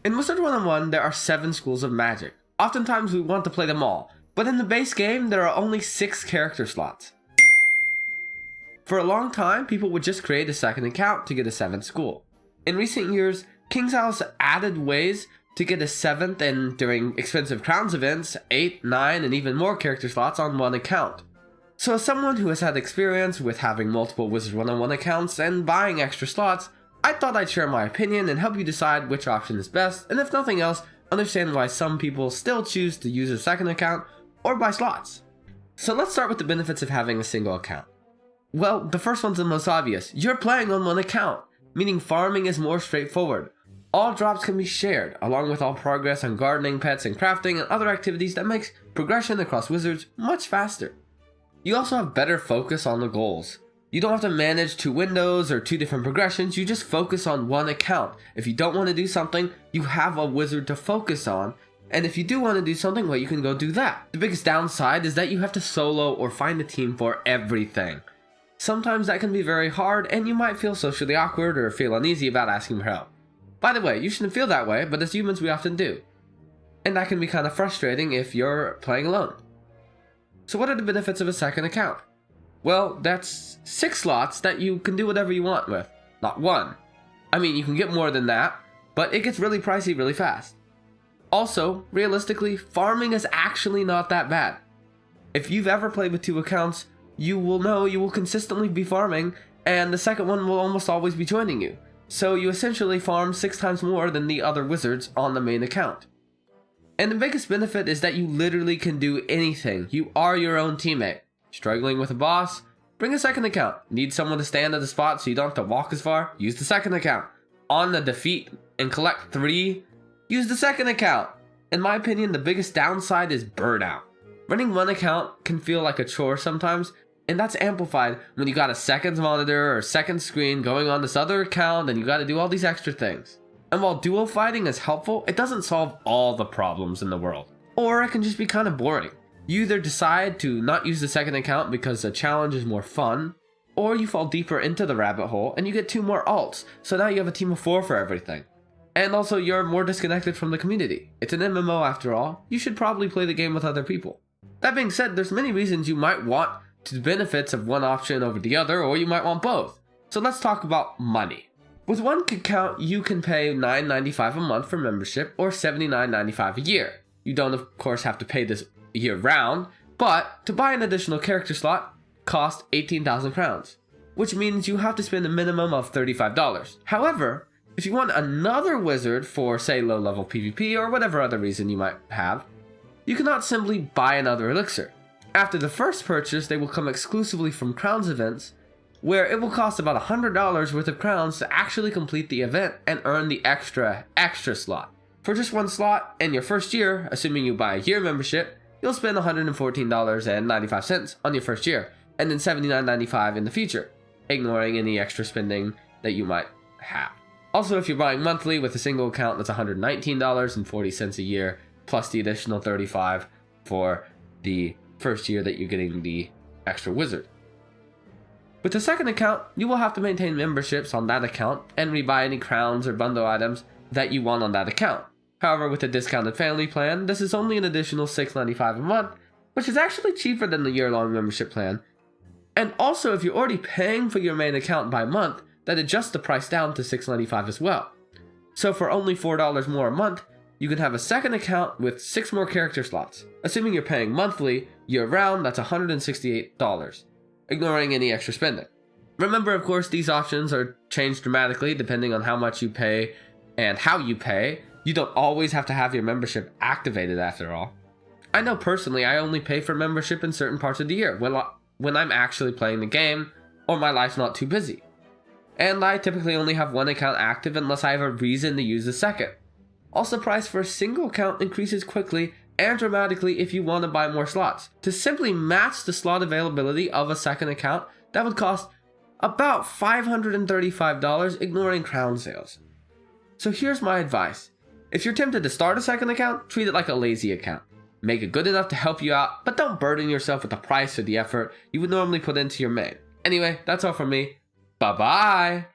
In Wizard101, there are 7 schools of magic. Oftentimes we want to play them all, but in the base game, there are only 6 character slots. For a long time, people would just create a second account to get a 7th school. In recent years, King's House added ways to get a 7th and, during expensive Crowns events, 8, 9, and even more character slots on one account. So as someone who has had experience with having multiple Wizard101 accounts and buying extra slots, I thought I'd share my opinion and help you decide which option is best, and if nothing else, understand why some people still choose to use a second account or buy slots. So let's start with the benefits of having a single account. Well, the first one's the most obvious. You're playing on one account, meaning farming is more straightforward. All drops can be shared, along with all progress on gardening, pets, and crafting, and other activities that makes progression across wizards much faster. You also have better focus on the goals. You don't have to manage 2 windows or 2 different progressions, you just focus on one account. If you don't want to do something, you have a wizard to focus on, and if you do want to do something, well, you can go do that. The biggest downside is that you have to solo or find a team for everything. Sometimes that can be very hard, and you might feel socially awkward or feel uneasy about asking for help. By the way, you shouldn't feel that way, but as humans we often do. And that can be kind of frustrating if you're playing alone. So what are the benefits of a second account? Well, that's 6 slots that you can do whatever you want with, not 1. I mean, you can get more than that, but it gets really pricey really fast. Also, realistically, farming is actually not that bad. If you've ever played with 2 accounts, you will know you will consistently be farming, and the second one will almost always be joining you. So you essentially farm 6 times more than the other wizards on the main account. And the biggest benefit is that you literally can do anything. You are your own teammate. Struggling with a boss? Bring a second account. Need someone to stand at a spot so you don't have to walk as far? Use the second account. On the defeat and collect 3? Use the second account. In my opinion, the biggest downside is burnout. Running one account can feel like a chore sometimes, and that's amplified when you got a second monitor or second screen going on this other account and you got to do all these extra things. And while duo fighting is helpful, it doesn't solve all the problems in the world. Or it can just be kind of boring. You either decide to not use the second account because the challenge is more fun, or you fall deeper into the rabbit hole and you get 2 more alts, so now you have a team of 4 for everything. And also you're more disconnected from the community. It's an MMO after all, you should probably play the game with other people. That being said, there's many reasons you might want the benefits of one option over the other, or you might want both. So let's talk about money. With one account, you can pay $9.95 a month for membership or $79.95 a year. You don't of course have to pay this year round, but to buy an additional character slot costs 18,000 crowns, which means you have to spend a minimum of $35. However, if you want another wizard for say low level PvP or whatever other reason you might have, you cannot simply buy another elixir. After the first purchase, they will come exclusively from Crowns events, where it will cost about $100 worth of crowns to actually complete the event and earn the extra slot. For just 1 slot in your first year, assuming you buy a year membership, you'll spend $114.95 on your first year, and then $79.95 in the future, ignoring any extra spending that you might have. Also, if you're buying monthly with a single account, that's $119.40 a year, plus the additional $35 for the first year that you're getting the extra wizard. With the second account, you will have to maintain memberships on that account and rebuy any crowns or bundle items that you want on that account. However, with the discounted family plan, this is only an additional $6.95 a month, which is actually cheaper than the year-long membership plan. And also, if you're already paying for your main account by month, that adjusts the price down to $6.95 as well. So for only $4 more a month, you can have a second account with 6 more character slots. Assuming you're paying monthly, year-round, that's $168, ignoring any extra spending. Remember, of course, these options are changed dramatically depending on how much you pay and how you pay. You don't always have to have your membership activated after all. I know personally I only pay for membership in certain parts of the year when I'm actually playing the game or my life's not too busy. And I typically only have 1 account active unless I have a reason to use the second. Also, price for a single account increases quickly and dramatically if you want to buy more slots. To simply match the slot availability of a second account, that would cost about $535, ignoring crown sales. So here's my advice. If you're tempted to start a second account, treat it like a lazy account. Make it good enough to help you out, but don't burden yourself with the price or the effort you would normally put into your main. Anyway, that's all from me. Bye-bye!